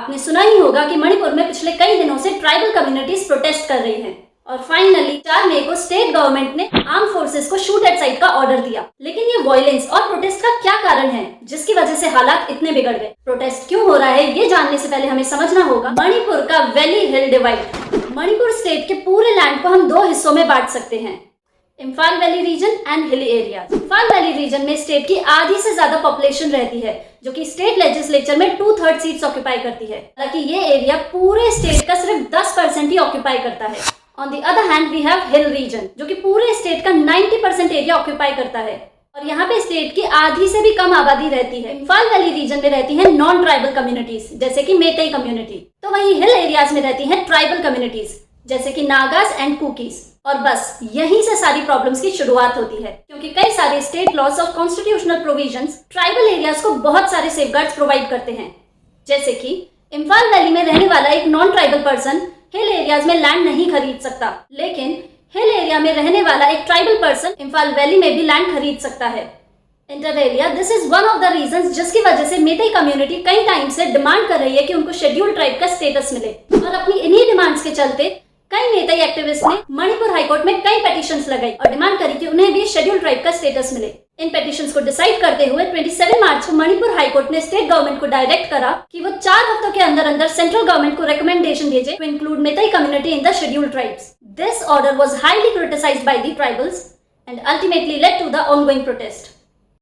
आपने सुना ही होगा कि मणिपुर में पिछले कई दिनों से ट्राइबल कम्युनिटीज प्रोटेस्ट कर रही हैं और फाइनली 4 मई को स्टेट गवर्नमेंट ने आर्म फोर्सेस को शूट एट साइट का ऑर्डर दिया। लेकिन ये वायलेंस और प्रोटेस्ट का क्या कारण है जिसकी वजह से हालात इतने बिगड़ गए? प्रोटेस्ट क्यों हो रहा है ये जानने से पहले हमें समझना होगा मणिपुर का वैली हिल डिवाइड। मणिपुर स्टेट के पूरे लैंड को हम 2 हिस्सों में बांट सकते हैं, Imphal valley region and hilly areas. Imphal valley region में स्टेट की आधी से ज्यादा पॉपुलेशन रहती है जो कि स्टेट लेजिस्लेचर में 2/3 सीट्स ऑक्यूपाई करती है। हालांकि ये एरिया पूरे स्टेट का सिर्फ 10% ही ऑक्यूपाई करता है। On the other hand we have hill region जो कि पूरे स्टेट का 90% एरिया ऑक्यूपाई करता है और यहाँ पे स्टेट की आधी से भी कम आबादी रहती है। इम्फाल वैली रीजन में रहती है नॉन ट्राइबल कम्युनिटीज जैसे कि मेतई कम्युनिटी, तो वहीं हिल एरियाज में रहती है ट्राइबल कम्युनिटीज जैसे कि नागास एंड कुकीज। और बस यहीं से सारी प्रॉब्लम्स की शुरुआत होती है क्योंकि कई सारे state loss of constitutional provisions tribal areas को बहुत सारे सेफगार्ड्स प्रोवाइड करते हैं। जैसे कि इम्फाल वैली में रहने वाला एक नॉन ट्राइबल पर्सन हिल एरियाज में लैंड नहीं खरीद सकता, लेकिन हिल एरिया में रहने वाला एक ट्राइबल पर्सन इम्फाल वैली में भी लैंड खरीद सकता है। Inter area, this is one of the reasons जिसकी वजह से मेतई कम्युनिटी कई टाइम से डिमांड कर रही है कि उनको शेड्यूल्ड ट्राइब का स्टेटस मिले और अपनी इन्हीं डिमांड्स के चलते कई मेतई एक्टिविस्ट ने मणिपुर हाईकोर्ट में कई पेटिशंस लगाई और डिमांड करी कि उन्हें भी शेड्यूल्ड ट्राइब का स्टेटस मिले। इन पेटिशंस को डिसाइड करते हुए 27 मार्च को मणिपुर हाईकोर्ट ने स्टेट गवर्नमेंट को डायरेक्ट करा कि वो 4 हफ्तों के अंदर अंदर सेंट्रल गवर्नमेंट को रिकमेंडेशन भेजे to include Meitei community in the scheduled tribes. This order was highly criticised by the tribals and ultimately led to the ongoing protest.